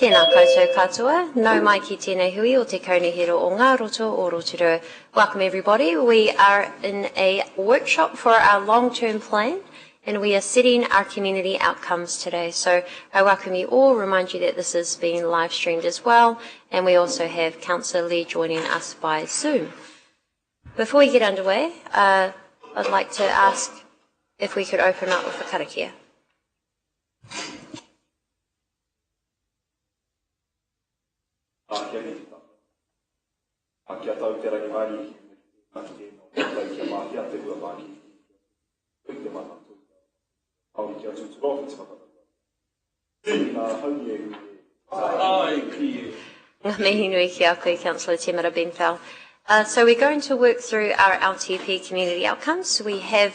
Tēnā koutou katoa, nau mai ki tēnei hui o te kaunihero o ngā roto o Rotorua. Welcome everybody. We are in a workshop for our long-term plan and we are setting our community outcomes today. So I welcome you all, remind you that this is being live streamed as well, and we also have Councillor Lee joining us by Zoom. Before we get underway, I'd like to ask if we could open up with a karakia. Mihi nui ki a koe, Councillor Te Mara Benfell. So we're going to work through our LTP community outcomes. We have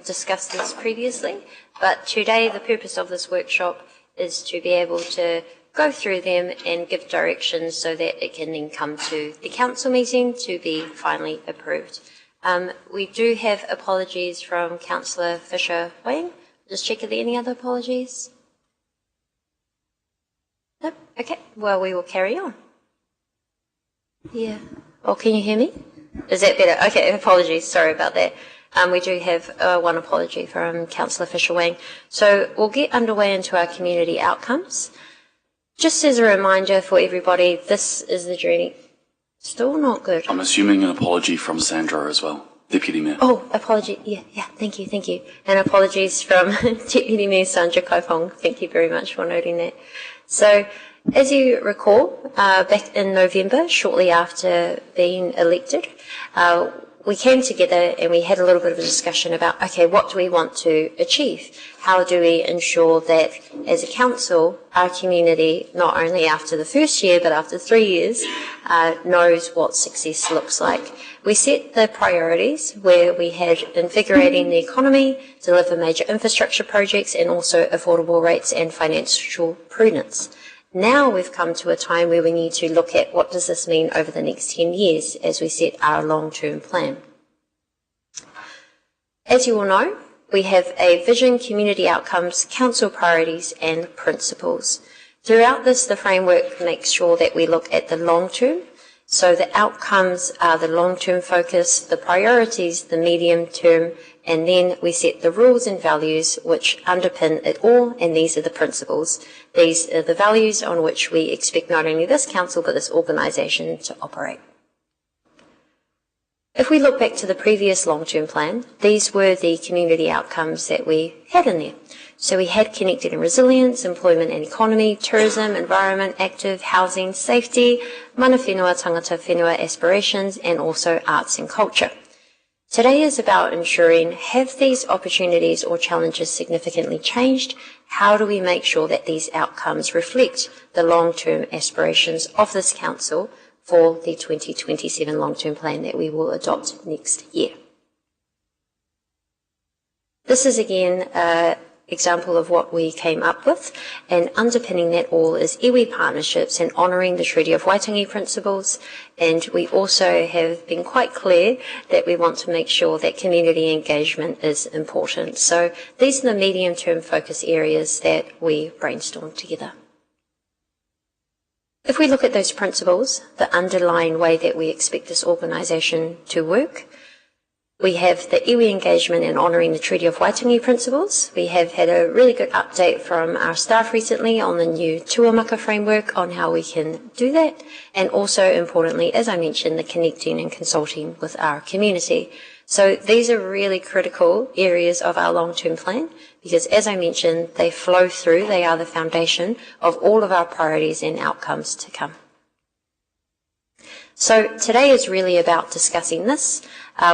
discussed this previously, but today the purpose of this workshop is to be able to go through them and give directions so that it can then come to the council meeting to be finally approved. We do have apologies from Councillor Fisher-Wang. Just check, are there any other apologies? Nope. Okay, well we will carry on. Yeah. Oh, can you hear me? Is that better? Okay, apologies, sorry about that. We do have one apology from Councillor Fisher-Wang. So we'll get underway into our community outcomes. Just as a reminder for everybody, this is the journey. Still not good. I'm assuming an apology from Sandra as well, Deputy Mayor. Oh, apology. Yeah, thank you. And apologies from Deputy Mayor Sandra Kaipong. Thank you very much for noting that. So, as you recall, back in November, shortly after being elected, we came together and we had a little bit of a discussion about, okay, what do we want to achieve? How do we ensure that as a council, our community, not only after the first year, but after 3 years, knows what success looks like? We set the priorities where we had invigorating the economy, deliver major infrastructure projects, and also affordable rates and financial prudence. Now we've come to a time where we need to look at what does this mean over the next 10 years as we set our long-term plan. As you all know, we have a vision, community outcomes, council priorities and principles. Throughout this, the framework makes sure that we look at the long term. So the outcomes are the long-term focus, the priorities, the medium term, and then we set the rules and values which underpin it all, and these are the principles. These are the values on which we expect not only this council but this organisation to operate. If we look back to the previous long-term plan, these were the community outcomes that we had in there. So we had connected and resilience, employment and economy, tourism, environment, active, housing, safety, mana whenua, tangata whenua aspirations, and also arts and culture. Today is about ensuring, have these opportunities or challenges significantly changed? How do we make sure that these outcomes reflect the long-term aspirations of this council for the 2027 long-term plan that we will adopt next year? This is again example of what we came up with, and underpinning that all is iwi partnerships and honouring the Treaty of Waitangi principles, and we also have been quite clear that we want to make sure that community engagement is important. So these are the medium-term focus areas that we brainstormed together. If we look at those principles, the underlying way that we expect this organisation to work, we have the iwi engagement and honouring the Treaty of Waitangi principles. We have had a really good update from our staff recently on the new tuamaka framework on how we can do that, and also importantly, as I mentioned, the connecting and consulting with our community. So these are really critical areas of our long-term plan because, as I mentioned, they flow through, they are the foundation of all of our priorities and outcomes to come. So today is really about discussing this.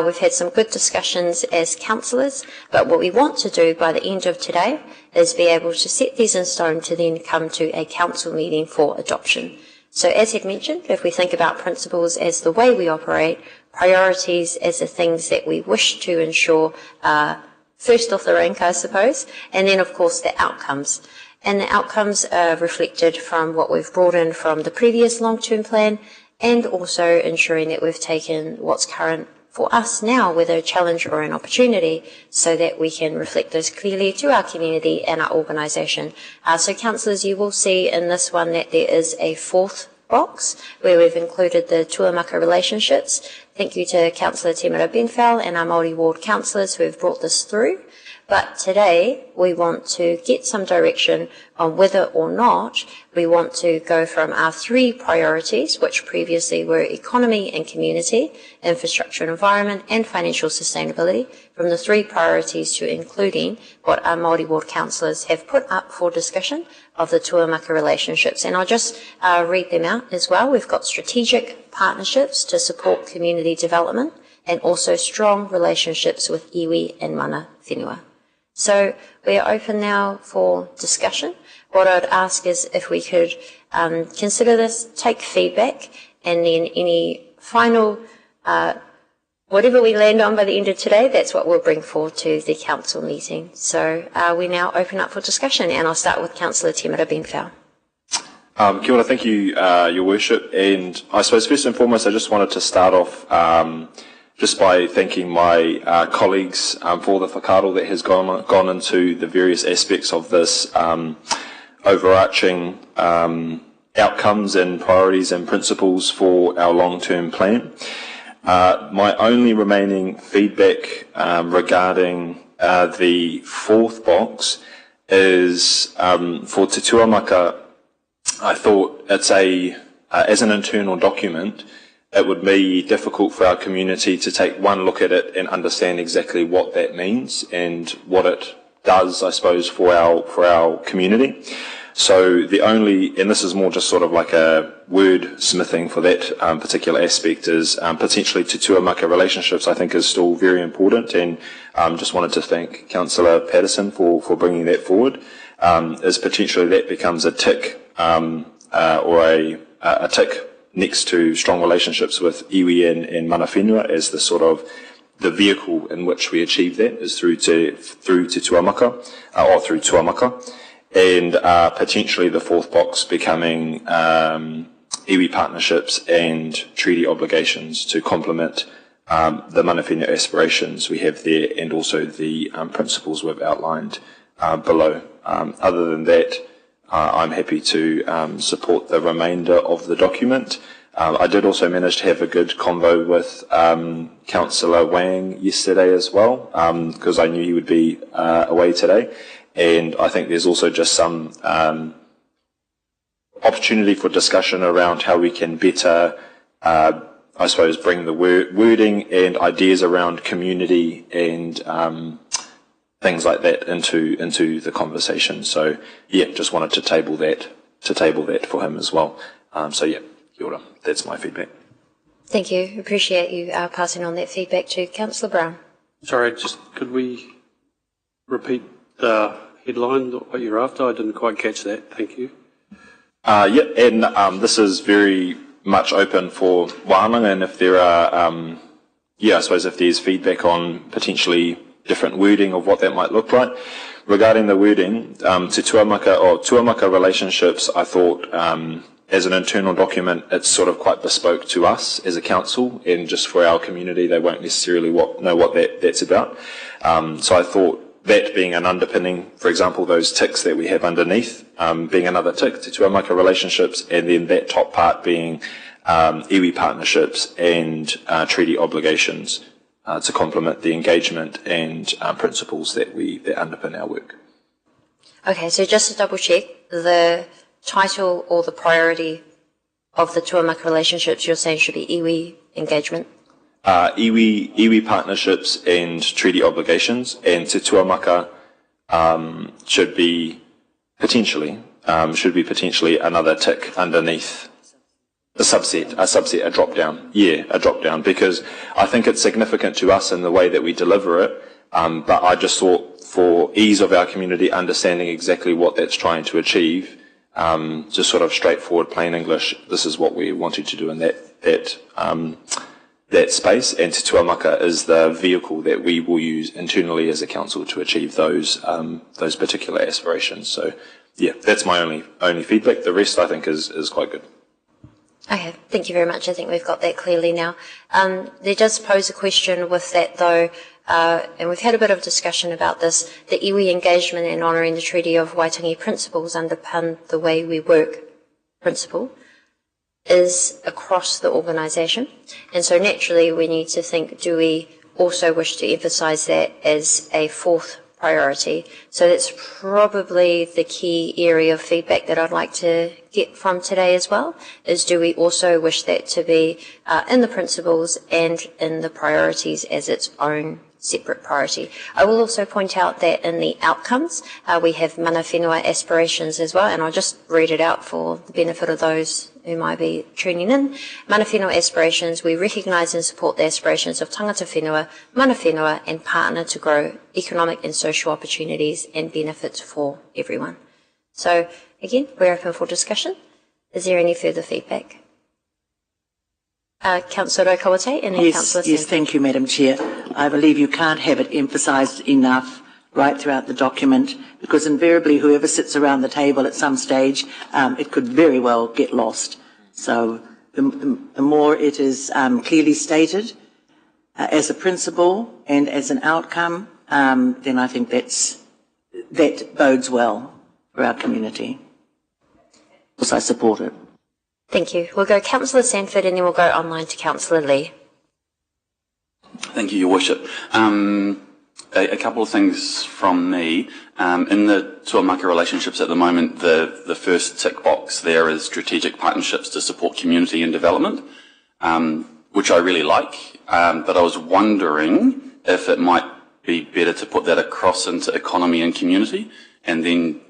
We've had some good discussions as councillors, but what we want to do by the end of today is be able to set these in stone to then come to a council meeting for adoption. So as I've mentioned, if we think about principles as the way we operate, priorities as the things that we wish to ensure are first off the rank, I suppose, and then of course the outcomes. And the outcomes are reflected from what we've brought in from the previous long-term plan, and also ensuring that we've taken what's current for us now, whether a challenge or an opportunity, so that we can reflect those clearly to our community and our organisation. So councillors, you will see in this one that there is a fourth box where we've included the tuamaka relationships. Thank you to Councillor Temera Benfell and our Māori ward councillors who have brought this through. But today we want to get some direction on whether or not we want to go from our 3 priorities, which previously were economy and community, infrastructure and environment, and financial sustainability, from the 3 priorities to including what our Māori ward councillors have put up for discussion of the tuamaka relationships. And I'll just read them out as well. We've got strategic partnerships to support community development and also strong relationships with iwi and mana whenua. So we are open now for discussion. What I'd ask is if we could consider this, take feedback, and then any final, whatever we land on by the end of today, that's what we'll bring forward to the council meeting. So we now open up for discussion, and I'll start with Councillor Temera Benfell. Kia ora, thank you, Your Worship. And I suppose first and foremost, I just wanted to start off just by thanking my colleagues for the whakaaro that has gone into the various aspects of this overarching outcomes and priorities and principles for our long-term plan. My only remaining feedback regarding the 4th box is for Te Tuamaka. I thought it's as an internal document, it would be difficult for our community to take one look at it and understand exactly what that means and what it does, I suppose, for our community. So and this is more just sort of like a word smithing for that particular aspect, is potentially Te Tuamaka relationships, I think, is still very important, and just wanted to thank Councillor Patterson for bringing that forward, as potentially that becomes a tick or a tick next to strong relationships with iwi and mana whenua, as the sort of the vehicle in which we achieve that is through tuamaka, or through tuamaka, and potentially the 4th box becoming iwi partnerships and treaty obligations to complement the mana whenua aspirations we have there, and also the principles we've outlined below. Other than that, I'm happy to support the remainder of the document. I did also manage to have a good convo with Councillor Wang yesterday as well, because I knew he would be away today. And I think there's also just some opportunity for discussion around how we can better, I suppose, bring the wording and ideas around community and things like that into the conversation. So yeah, just wanted to table that for him as well. So yeah, kia ora. That's my feedback. Thank you. Appreciate you passing on that feedback to Councillor Brown. Sorry, could we repeat the headline, what you're after? I didn't quite catch that. Thank you. Yeah, and this is very much open for wānanga, and if there are, I suppose if there's feedback on potentially different wording of what that might look like. Regarding the wording, to tuamaka relationships, I thought as an internal document, it's sort of quite bespoke to us as a council, and just for our community, they won't necessarily know what that's about. So I thought that being an underpinning, for example, those ticks that we have underneath, being another tick to tuamaka relationships, and then that top part being iwi partnerships and treaty obligations, to complement the engagement and principles that underpin our work. Okay, so just to double check, the title or the priority of the tuamaka relationships you're saying should be iwi engagement? Iwi partnerships and treaty obligations, and Te Tuamaka should be potentially another tick underneath. A subset, a drop down. Yeah, a drop down, because I think it's significant to us in the way that we deliver it, but I just thought for ease of our community understanding exactly what that's trying to achieve, just sort of straightforward, plain English, this is what we wanted to do in that space, and Te Tuamaka is the vehicle that we will use internally as a council to achieve those particular aspirations. So yeah, that's my only feedback. The rest I think is quite good. Okay, thank you very much. I think we've got that clearly now. There does pose a question with that though, and we've had a bit of discussion about this, the iwi engagement and honouring the Treaty of Waitangi principles underpin the way we work principle is across the organisation. And so naturally we need to think, do we also wish to emphasise that as a fourth priority? So that's probably the key area of feedback that I'd like to get from today as well, is do we also wish that to be in the principles and in the priorities as its own separate priority. I will also point out that in the outcomes, we have mana whenua aspirations as well, and I'll just read it out for the benefit of those who might be tuning in. Mana whenua aspirations, we recognise and support the aspirations of tangata whenua, mana whenua, and partner to grow economic and social opportunities and benefits for everyone. So, again, we're open for discussion. Is there any further feedback? Councillor Kawate and then Councillor Sanford. Yes, thank you, Madam Chair. I believe you can't have it emphasised enough right throughout the document, because invariably whoever sits around the table at some stage, it could very well get lost. So the more it is clearly stated as a principle and as an outcome, then I think that bodes well for our community. Of course, I support it. Thank you. We'll go Councillor Sanford and then we'll go online to Councillor Lee. Thank you, Your Worship. A couple of things from me. In the tuamaka relationships at the moment, the first tick box there is strategic partnerships to support community and development, which I really like. But I was wondering if it might be better to put that across into economy and community. And then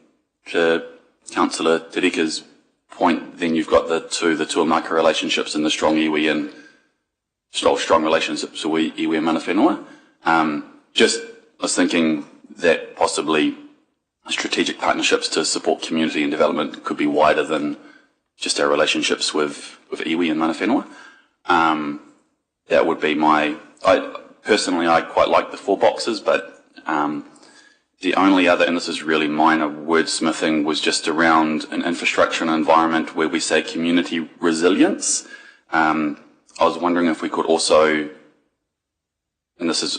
to Councillor Terika's point, then you've got the tuamaka relationships and the strong iwi and strong relationships with iwi and mana whenua. I was thinking that possibly strategic partnerships to support community and development could be wider than just our relationships with iwi and mana whenua. That would be personally I quite like the 4 boxes, but the only other, and this is really minor wordsmithing, was just around an infrastructure and environment where we say community resilience. I was wondering if we could also, and this is,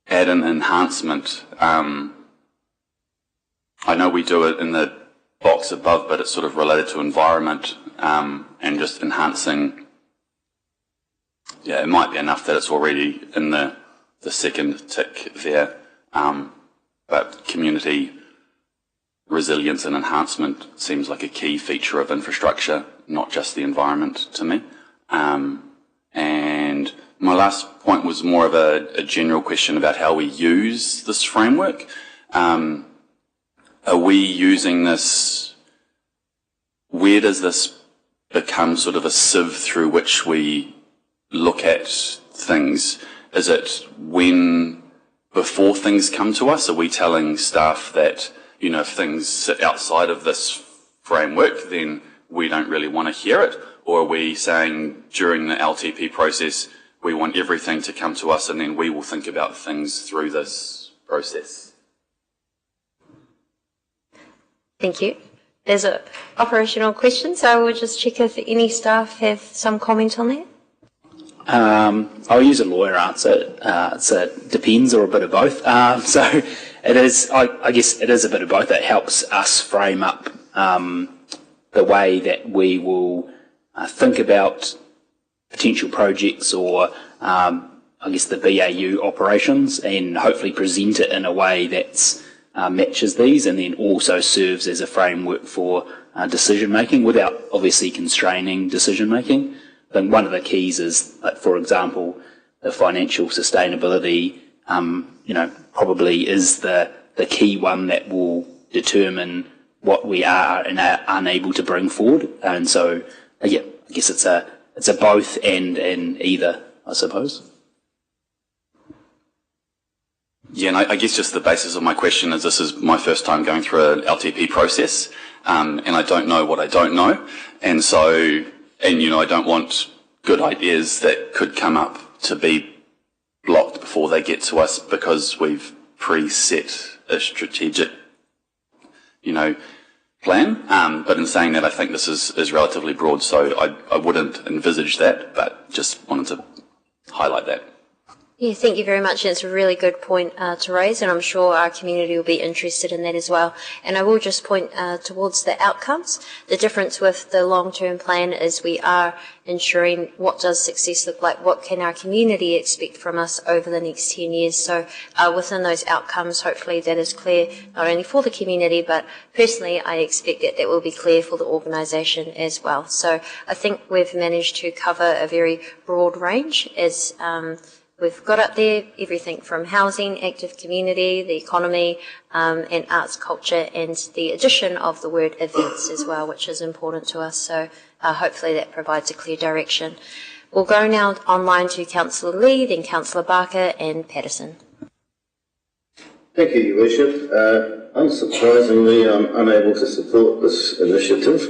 add an enhancement. I know we do it in the box above, but it's sort of related to environment, and just enhancing. Yeah, it might be enough that it's already in the second tick there. But community resilience and enhancement seems like a key feature of infrastructure, not just the environment to me. And my last point was more of a general question about how we use this framework. Are we using this, where does this become sort of a sieve through which we look at things? Is it before things come to us? Are we telling staff that, if things sit outside of this framework, then we don't really want to hear it? Or are we saying during the LTP process, we want everything to come to us and then we will think about things through this process? Thank you. There's an operational question, so I will just check if any staff have some comment on that. I'll use a lawyer answer. So it depends, or a bit of both. So it is, I guess it is a bit of both. It helps us frame up the way that we will think about potential projects or, I guess, the BAU operations, and hopefully present it in a way that matches these, and then also serves as a framework for decision making without obviously constraining decision making. I think one of the keys is, for example, the financial sustainability, probably is the key one that will determine what we are and are unable to bring forward. And so, I guess it's a both and either, I suppose. Yeah, and I guess just the basis of my question is this is my first time going through an LTP process, and I don't know what I don't know. And so, I don't want good ideas that could come up to be blocked before they get to us because we've preset a strategic, plan. But in saying that, I think this is relatively broad, so I wouldn't envisage that, but just wanted to highlight that. Yeah, thank you very much. It's a really good point to raise, and I'm sure our community will be interested in that as well. And I will just point towards the outcomes. The difference with the long-term plan is we are ensuring what does success look like, what can our community expect from us over the next 10 years. So within those outcomes, hopefully that is clear not only for the community, but personally I expect that that will be clear for the organisation as well. So I think we've managed to cover a very broad range as we've got up there everything from housing, active community, the economy, and arts, culture, and the addition of the word events as well, which is important to us. So hopefully that provides a clear direction. We'll go now online to Councillor Lee, then Councillor Barker and Patterson. Thank you, Your Worship. Unsurprisingly, I'm unable to support this initiative.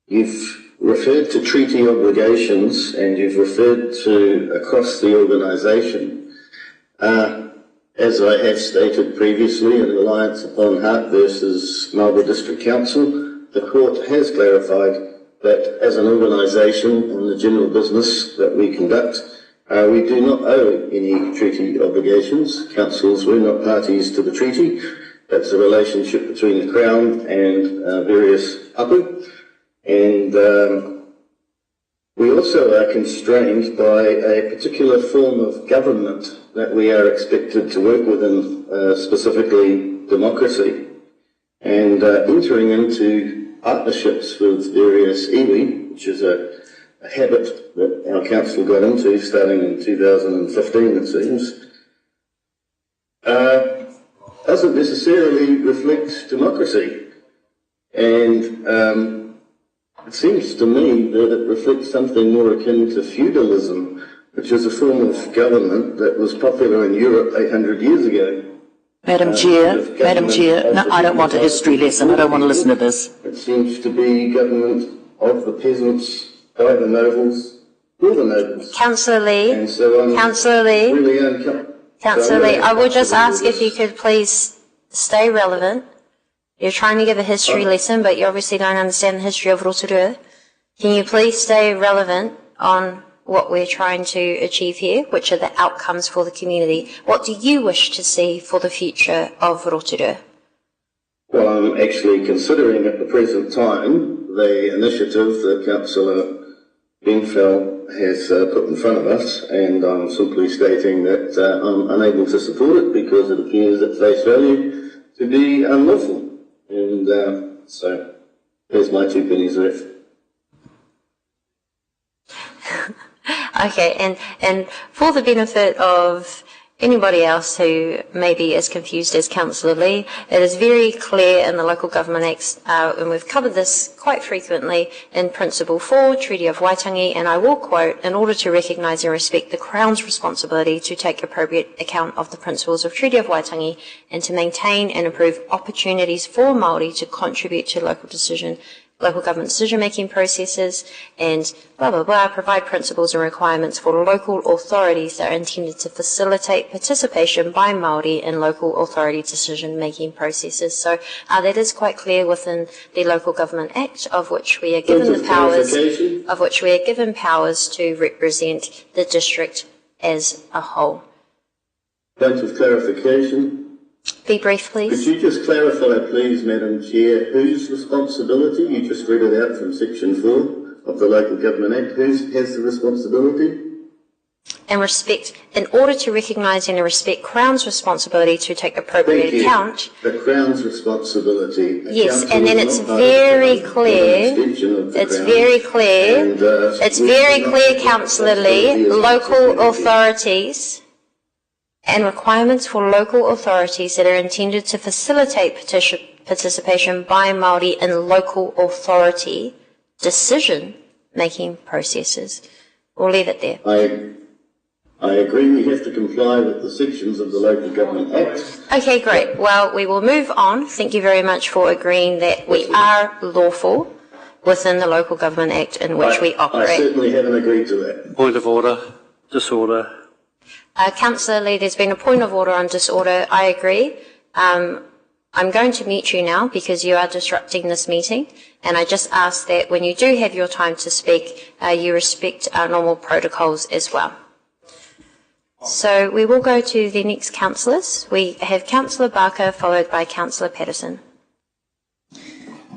You've referred to treaty obligations and you've referred to across the organisation. As I have stated previously, in reliance upon Hart versus Marlborough District Council, the court has clarified that as an organisation in the general business that we conduct, we do not owe any treaty obligations. Councils were not parties to the treaty. That's a relationship between the Crown and various papu. And we also are constrained by a particular form of government that we are expected to work within, specifically democracy. And entering into partnerships with various iwi, which is a habit that our council got into starting in 2015, it seems, doesn't necessarily reflect democracy. And it seems to me that it reflects something more akin to feudalism, which is a form of government that was popular in Europe 800 years ago. Madam Chair, no, I don't want a history lesson. I don't want to listen to this. It seems to be government of the peasants, by the nobles, for the nobles. Councillor Lee, And so I'm Councillor Lee, really Councillor Lee, I would just ask if you could please stay relevant. You're trying to give a history lesson, but you obviously don't understand the history of Rotorua. Can you please stay relevant on what we're trying to achieve here, which are the outcomes for the community? What do you wish to see for the future of Rotorua? Well, I'm actually considering at the present time the initiative that Councillor Benfell has put in front of us, and I'm simply stating that I'm unable to support it because it appears at face value to be unlawful. And so there's my 2 pennies worth. Okay, and for the benefit of anybody else who may be as confused as Councillor Lee, it is very clear in the Local Government Acts, and we've covered this quite frequently in Principle 4, Treaty of Waitangi, and I will quote, in order to recognise and respect the Crown's responsibility to take appropriate account of the principles of Treaty of Waitangi and to maintain and improve opportunities for Māori to contribute to local government decision-making processes, and blah, blah, blah, provide principles and requirements for local authorities that are intended to facilitate participation by Māori in local authority decision-making processes. So that is quite clear within the Local Government Act, of which we are given powers to represent the district as a whole. Point of clarification. Be brief, please. Could you just clarify, please, Madam Chair, whose responsibility? You just read it out from Section 4 of the Local Government Act. Who has the responsibility? In order to recognise and respect Crown's responsibility to take appropriate account. The Crown's responsibility. Yes, and then it's very clear. It's very clear. It's very clear, Councillor Lee. Local authorities and requirements for local authorities that are intended to facilitate participation by Māori in local authority decision-making processes. We'll leave it there. I agree we have to comply with the sections of the Local Government Act. Okay, great. Well, we will move on. Thank you very much for agreeing that we are lawful within the Local Government Act in which we operate. I certainly haven't agreed to that. Point of order. Disorder. Councillor Lee, there's been a point of order on disorder. I agree. I'm going to mute you now because you are disrupting this meeting, and I just ask that when you do have your time to speak, you respect our normal protocols as well. So we will go to the next councillors. We have Councillor Barker followed by Councillor Patterson.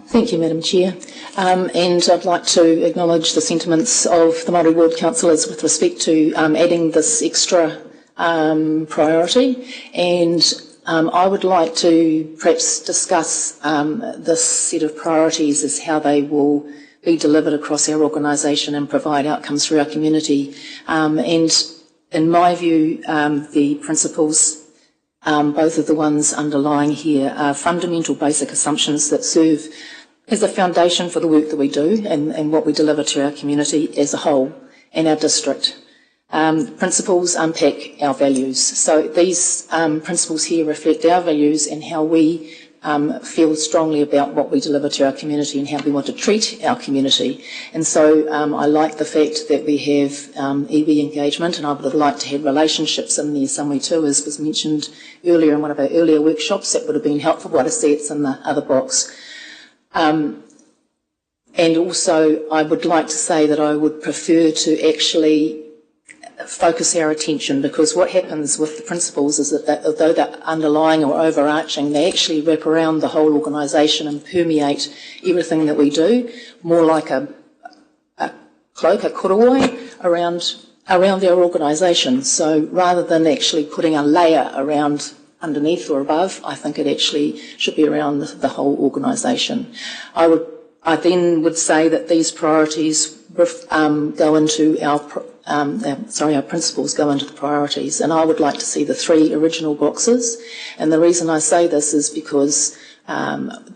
Thank you, Madam Chair. And I'd like to acknowledge the sentiments of the Māori Ward councillors with respect to adding this extra priority. And I would like to perhaps discuss this set of priorities as how they will be delivered across our organisation and provide outcomes for our community. And in my view, the principles, both of the ones underlying here, are fundamental basic assumptions that serve as a foundation for the work that we do and what we deliver to our community as a whole and our district. Principles unpack our values. So these principles here reflect our values and how we feel strongly about what we deliver to our community and how we want to treat our community. And so I like the fact that we have EB engagement, and I would have liked to have relationships in there somewhere too, as was mentioned earlier in one of our earlier workshops. That would have been helpful, but I see it's in the other box. And also I would like to say that I would prefer to actually focus our attention, because what happens with the principles is that although they're underlying or overarching, they actually wrap around the whole organisation and permeate everything that we do, more like a cloak, a korowai, around our organisation. So rather than actually putting a layer around underneath or above, I think it actually should be around the whole organisation. I then would say that these priorities go into our principles go into the priorities, and I would like to see the 3 original boxes. And the reason I say this is because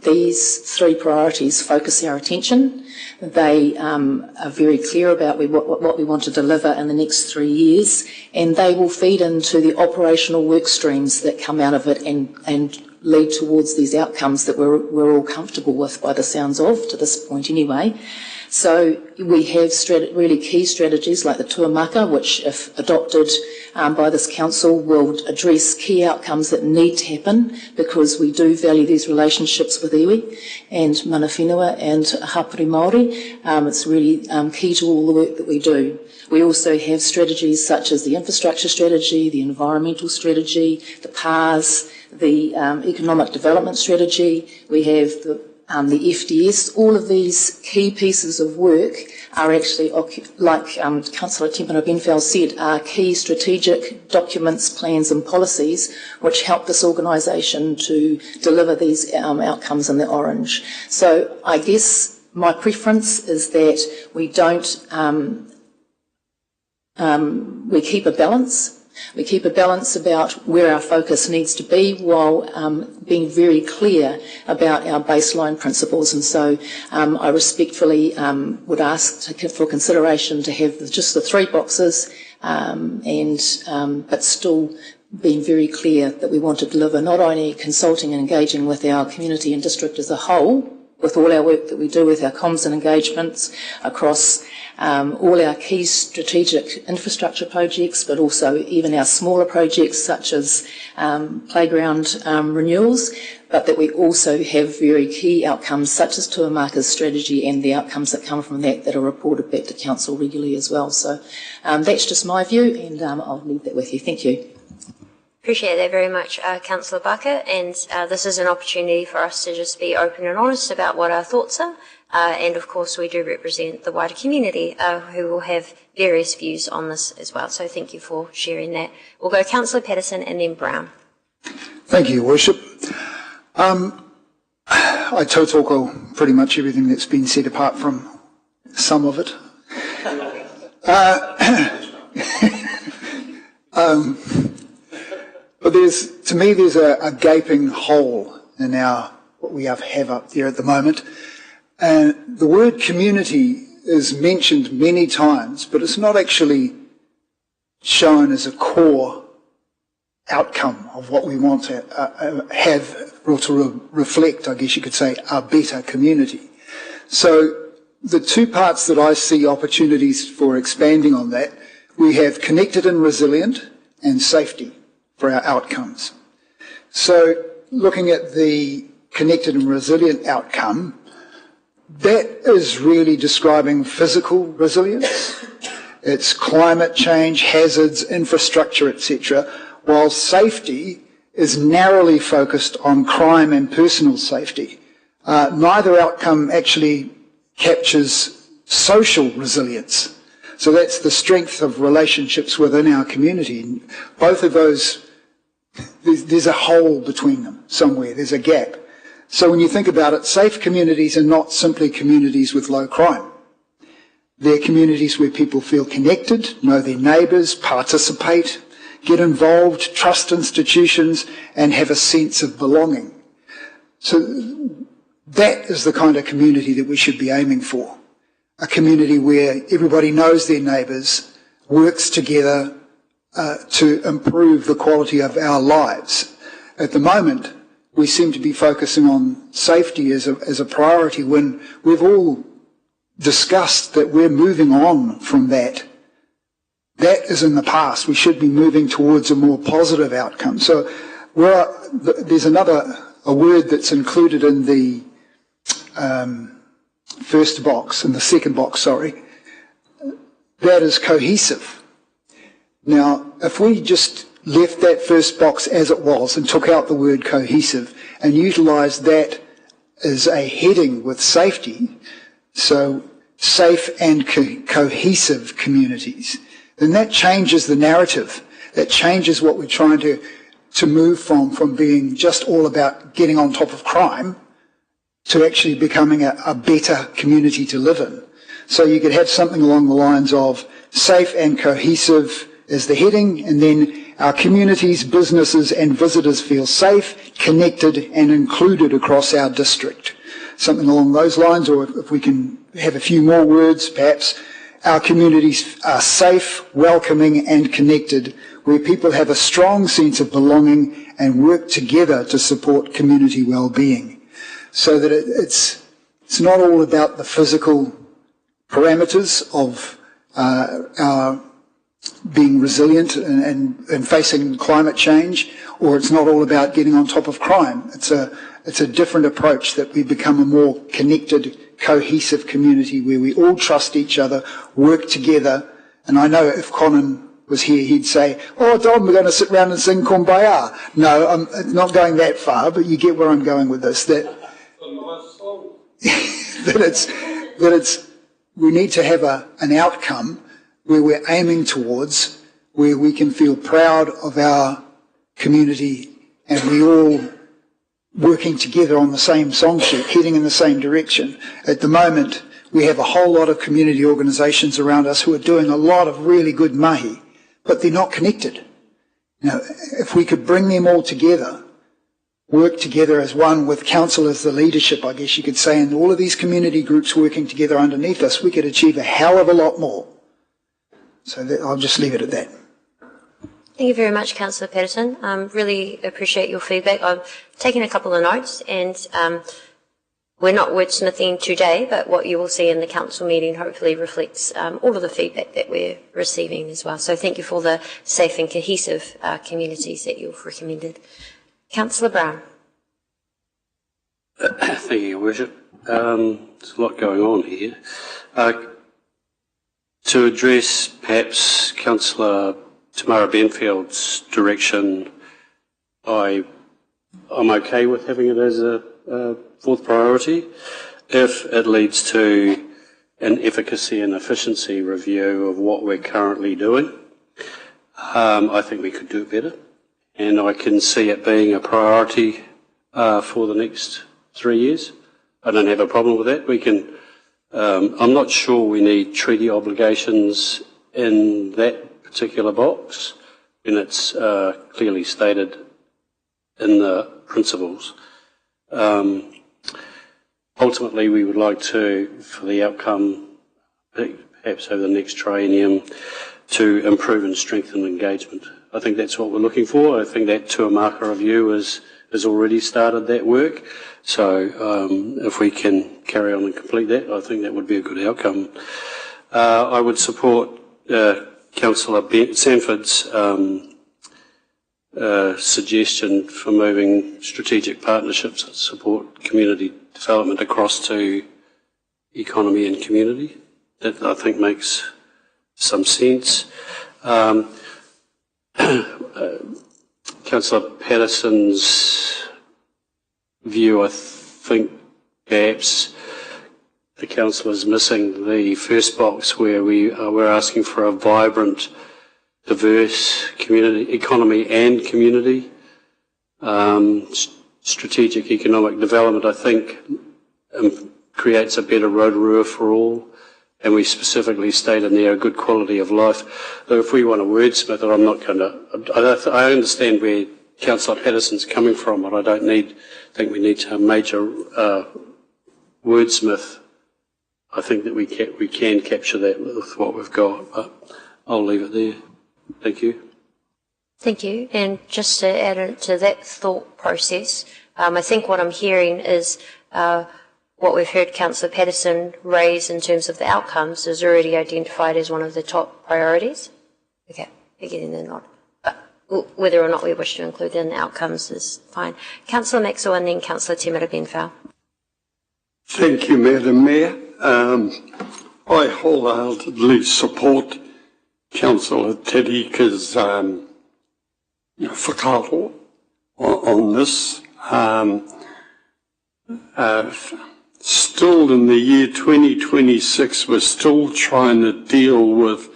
these 3 priorities focus our attention. They are very clear about what we want to deliver in the next 3 years, and they will feed into the operational work streams that come out of it and lead towards these outcomes that we're all comfortable with, by the sounds of, to this point anyway. So we have really key strategies like the tuamaka, which, if adopted by this council, will address key outcomes that need to happen, because we do value these relationships with iwi and mana whenua and hapuri Māori. It's really key to all the work that we do. We also have strategies such as the infrastructure strategy, the environmental strategy, the PARS, the economic development strategy. We have the FDS. All of these key pieces of work are actually, like Councillor Tempena Benfell said, are key strategic documents, plans and policies which help this organisation to deliver these outcomes in the orange. So I guess my preference is that we don't, we keep a balance. We keep a balance about where our focus needs to be, while being very clear about our baseline principles. And so I respectfully would ask for consideration to have just the 3 boxes, but still being very clear that we want to deliver not only consulting and engaging with our community and district as a whole, with all our work that we do with our comms and engagements across all our key strategic infrastructure projects, but also even our smaller projects such as playground renewals, but that we also have very key outcomes such as Tuamaka's strategy and the outcomes that come from that are reported back to Council regularly as well. So that's just my view, and I'll leave that with you. Thank you. Appreciate that very much, Councillor Barker, and this is an opportunity for us to just be open and honest about what our thoughts are, and of course we do represent the wider community who will have various views on this as well, so thank you for sharing that. We'll go Councillor Patterson and then Brown. Thank you, Your Worship. I tautoko pretty much everything that's been said apart from some of it. But to me, there's a gaping hole in what we have up there at the moment. And the word community is mentioned many times, but it's not actually shown as a core outcome of what we want to have Rotorua reflect, I guess you could say, a better community. So the 2 parts that I see opportunities for expanding on that, we have connected and resilient and safety for our outcomes. So looking at the connected and resilient outcome, that is really describing physical resilience. It's climate change, hazards, infrastructure, etc., while safety is narrowly focused on crime and personal safety. Neither outcome actually captures social resilience. So that's the strength of relationships within our community. Both of those, there's a hole between them somewhere, there's a gap. So when you think about it, safe communities are not simply communities with low crime. They're communities where people feel connected, know their neighbours, participate, get involved, trust institutions, and have a sense of belonging. So that is the kind of community that we should be aiming for. A community where everybody knows their neighbours, works together to improve the quality of our lives. At the moment, we seem to be focusing on safety as a priority when we've all discussed that we're moving on from that. That is in the past. We should be moving towards a more positive outcome. So there's a word that's included in the first box, in the second box, sorry. That is cohesive. Now, if we just left that first box as it was and took out the word cohesive and utilised that as a heading with safety, so safe and cohesive communities, then that changes the narrative. That changes what we're trying to move from being just all about getting on top of crime to actually becoming a better community to live in. So you could have something along the lines of safe and cohesive as the heading, and then our communities, businesses and visitors feel safe, connected and included across our district. Something along those lines, or if we can have a few more words, perhaps our communities are safe, welcoming and connected, where people have a strong sense of belonging and work together to support community well-being. So that it's not all about the physical parameters of our being resilient and facing climate change, or it's not all about getting on top of crime. It's a different approach, that we become a more connected, cohesive community where we all trust each other, work together. And I know if Conan was here, he'd say, "Oh, Don, we're going to sit around and sing Kumbaya." No, I'm not going that far, but you get where I'm going with this. We need to have an outcome where we're aiming towards, where we can feel proud of our community and we all working together on the same song sheet, heading in the same direction. At the moment, we have a whole lot of community organisations around us who are doing a lot of really good mahi, but they're not connected. You know, if we could bring them all together, work together as one with council as the leadership, I guess you could say, and all of these community groups working together underneath us, we could achieve a hell of a lot more. So I'll just leave it at that. Thank you very much, Councillor Patterson. Really appreciate your feedback. I've taken a couple of notes, and we're not wordsmithing today, but what you will see in the council meeting hopefully reflects all of the feedback that we're receiving as well. So thank you for the safe and cohesive communities that you've recommended. Councillor Brown. Thank you, Your Worship. There's a lot going on here. To address perhaps Councillor Tamara Benfield's direction, I'm okay with having it as a fourth priority if it leads to an efficacy and efficiency review of what we're currently doing. I think we could do it better, and I can see it being a priority for the next 3 years. I don't have a problem with that. We can. I'm not sure we need treaty obligations in that particular box when it's clearly stated in the principles. Ultimately, we would like to, for the outcome, perhaps over the next triennium, to improve and strengthen engagement. I think that's what we're looking for. I think that Tuamaka review has already started that work. So if we can carry on and complete that, I think that would be a good outcome. I would support Councillor Sanford's suggestion for moving strategic partnerships that support community development across to economy and community. That I think makes some sense. Councillor Patterson's view, I think perhaps the council is missing the first box where we're asking for a vibrant, diverse community, economy and community. Strategic economic development, I think, creates a better Rotorua for all. And we specifically state in there a good quality of life. Though if we want to wordsmith it, I'm not going to. I understand where Councillor Patterson's coming from, but I don't think we need to major wordsmith. I think that we can capture that with what we've got, but I'll leave it there. Thank you. Thank you. And just to add to that thought process, I think what I'm hearing is what we've heard Councillor Patterson raise in terms of the outcomes is already identified as one of the top priorities. Okay, you're getting the nod. But whether or not we wish to include in the outcomes is fine. Councillor Maxwell and then Councillor Te Marabenwhau. Thank you, Madam Mayor. I wholeheartedly support Councillor Terika's whakaaro on this. Still in the year 2026, we're still trying to deal with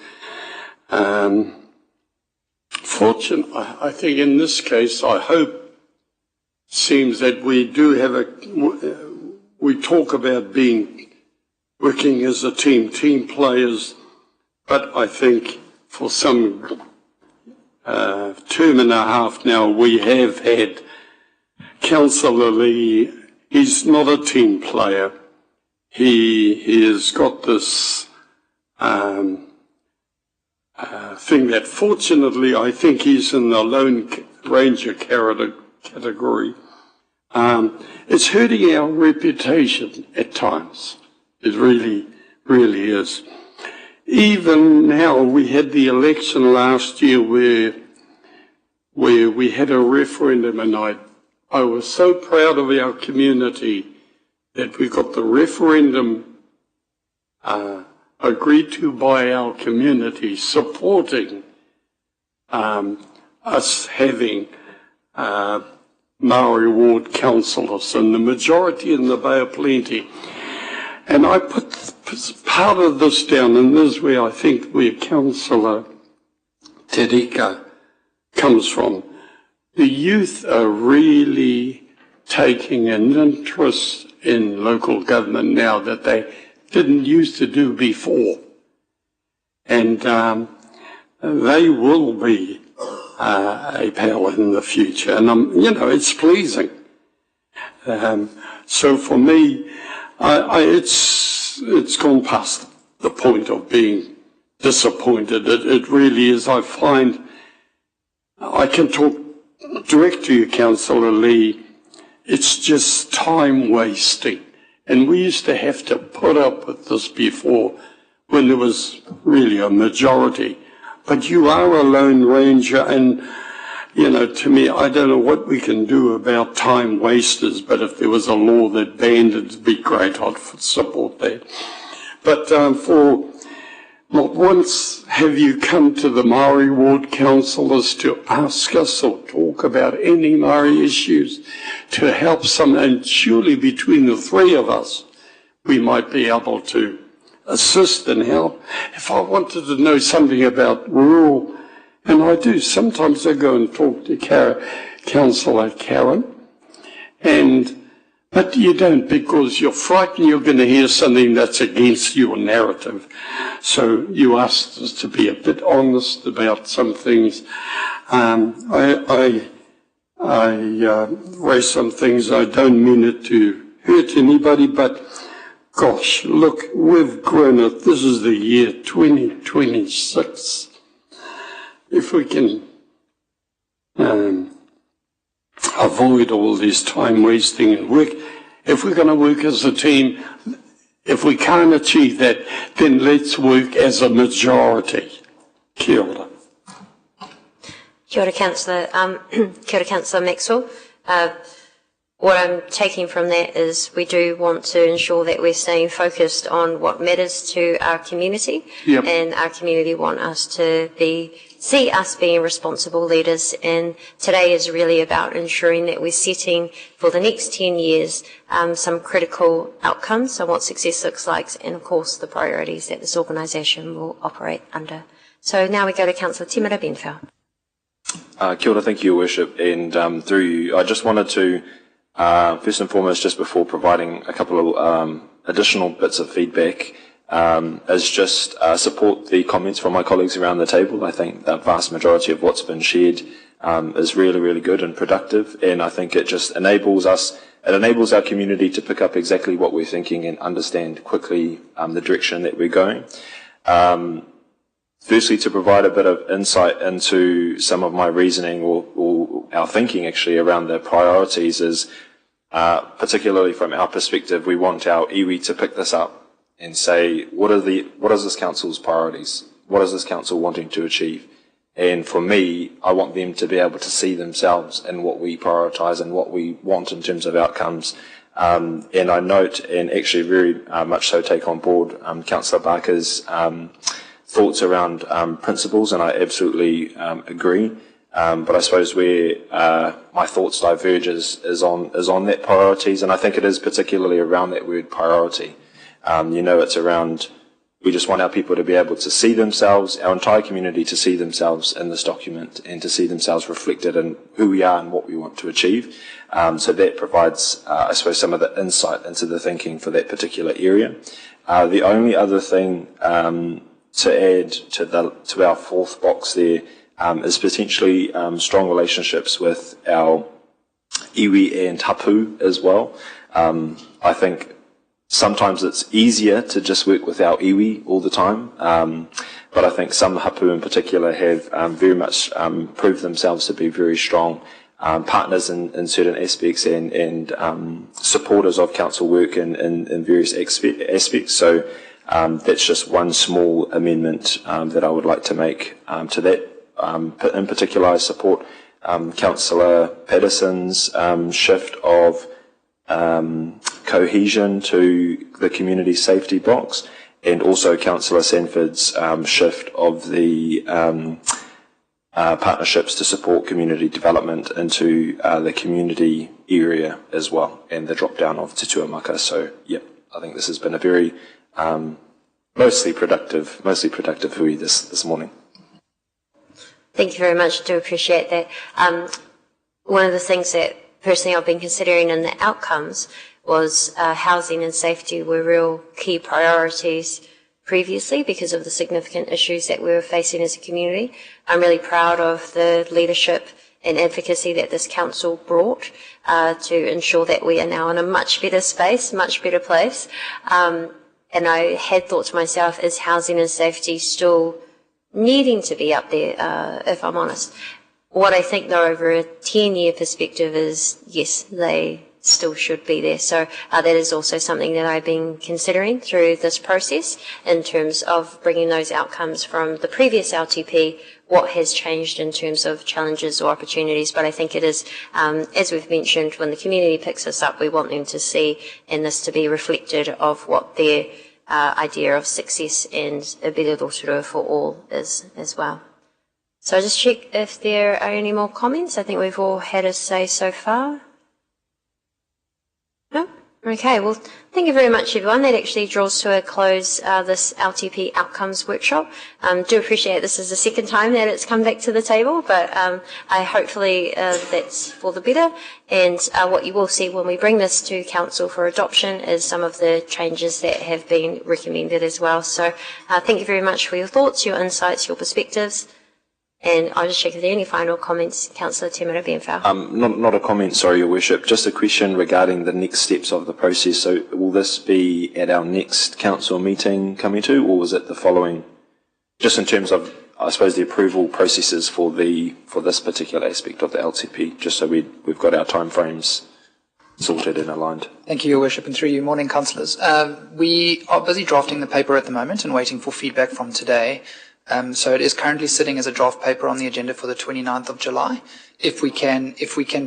fortune. I think in this case, I hope, seems that we do have we talk about working as a team players, but I think for some term and a half now, we have had Councillor Lee. He's not a team player. He has got this thing that fortunately I think he's in the Lone Ranger category. It's hurting our reputation at times. It really, really is. Even now, we had the election last year where we had a referendum, and I was so proud of our community that we got the referendum agreed to by our community supporting us having Maori ward councillors and the majority in the Bay of Plenty. And I put part of this down, and this is where I think where Councillor Terika comes from. The youth are really taking an interest in local government now that they didn't used to do before. And they will be a power in the future. And, it's pleasing. So for me, it's gone past the point of being disappointed. It really is. I find I can talk direct to you, Councillor Lee. It's just time wasting. And we used to have to put up with this before when there was really a majority. But you are a Lone Ranger, and, to me, I don't know what we can do about time wasters, but if there was a law that banned it, it'd be great. I'd support that. But for not once have you come to the Maori ward councillors to ask us or talk about any Maori issues to help some, and surely between the three of us, we might be able to assist and help. If I wanted to know something about rural, and I do, sometimes I go and talk to Councillor Karen, but you don't, because you're frightened you're going to hear something that's against your narrative. So you asked us to be a bit honest about some things. I raised some things. I don't mean it to hurt anybody, but gosh, look, we've grown it. This is the year 2026. If we can avoid all this time wasting and work, if we're going to work as a team, if we can't achieve that, then let's work as a majority. Kia ora. Kia ora, Councillor. Kia ora, Councillor Maxwell. What I'm taking from that is we do want to ensure that we're staying focused on what matters to our community, Yep. and our community want us to see us being responsible leaders. And today is really about ensuring that we're setting for the next 10 years some critical outcomes on what success looks like, and of course the priorities that this organisation will operate under. So now we go to Councillor Timera Benfell. Kia ora, thank you, Your Worship. And through you, I just wanted to first and foremost, just before providing a couple of additional bits of feedback, is just support the comments from my colleagues around the table. I think the vast majority of what's been shared is really, really good and productive, and I think it just enables our community to pick up exactly what we're thinking and understand quickly the direction that we're going. Firstly, to provide a bit of insight into some of my reasoning or our thinking actually around the priorities is, particularly from our perspective, we want our iwi to pick this up and say, what is this council's priorities? What is this council wanting to achieve? And for me, I want them to be able to see themselves in what we prioritise and what we want in terms of outcomes. And I note, and actually very much so take on board Councillor Barker's thoughts around principles, and I absolutely agree. But I suppose where my thoughts diverge is on that priorities, and I think it is particularly around that word priority. It's around, we just want our people to be able to see themselves, our entire community to see themselves in this document and to see themselves reflected in who we are and what we want to achieve. So that provides, I suppose, some of the insight into the thinking for that particular area. The only other thing to add to our fourth box there is potentially strong relationships with our iwi and hapu as well. I think sometimes it's easier to just work with our iwi all the time, but I think some hapu in particular have very much proved themselves to be very strong partners in certain aspects and supporters of council work in various aspects. So that's just one small amendment that I would like to make to that. In particular, I support Councillor Patterson's shift of cohesion to the community safety box, and also Councillor Sanford's shift of the partnerships to support community development into the community area as well, and the drop down of Te Tuamaka. So, yeah, I think this has been a very mostly productive hui this morning. Thank you very much. I do appreciate that. One of the things that personally I've been considering in the outcomes was housing and safety were real key priorities previously because of the significant issues that we were facing as a community. I'm really proud of the leadership and advocacy that this council brought to ensure that we are now in a much better space, much better place. And I had thought to myself, is housing and safety still needing to be up there, if I'm honest? What I think, though, over a 10-year perspective is, yes, they still should be there. So that is also something that I've been considering through this process in terms of bringing those outcomes from the previous LTP, what has changed in terms of challenges or opportunities. But I think it is, as we've mentioned, when the community picks us up, we want them to see and this to be reflected of what their idea of success and a better Rotorua for all is as well. So I'll just check if there are any more comments. I think we've all had a say so far. No? Okay, well, thank you very much, everyone. That actually draws to a close this LTP Outcomes Workshop. Do appreciate this is the second time that it's come back to the table, but I hopefully that's for the better. And what you will see when we bring this to Council for adoption is some of the changes that have been recommended as well. So thank you very much for your thoughts, your insights, your perspectives. And I'll just check if there are any final comments. Councillor Timera Benfell. Not a comment, sorry, Your Worship. Just a question regarding the next steps of the process. So will this be at our next council meeting coming to, or was it the following, just in terms of, I suppose, the approval processes for this particular aspect of the LTP, just so we've got our timeframes sorted and aligned? Thank you, Your Worship, and through you. Morning, councillors. We are busy drafting the paper at the moment and waiting for feedback from today. So it is currently sitting as a draft paper on the agenda for the 29th of July. If we can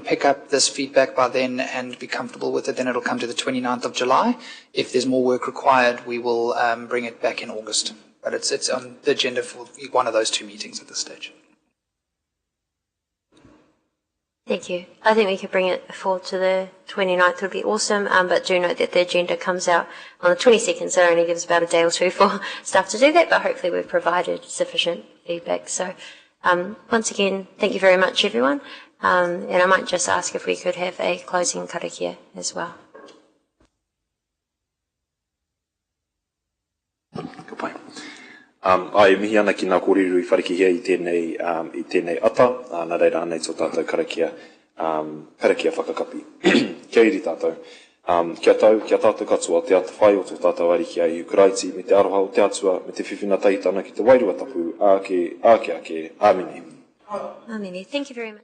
pick up this feedback by then and be comfortable with it, then it'll come to the 29th of July. If there's more work required, we will bring it back in August. But it's on the agenda for one of those two meetings at this stage. Thank you. I think we could bring it forward to the 29th would be awesome, but do note that the agenda comes out on the 22nd, so it only gives about a day or two for staff to do that, but hopefully we've provided sufficient feedback. So once again, thank you very much, everyone. And I might just ask if we could have a closing karakia as well. Good point. Ai mihi ana ki ngā kōrero I wharikihia I tēnei ata, nā reira anei tō tātou karakia whakakapi. Kia iri tātou. Kia tātou katoa, te ata whai o tō tātou ariki ai Ukuraiti, me te aroha o te atua, me te whiwhina taitana ki te wairua tapu, āke, āmini. Āmini, thank you very much.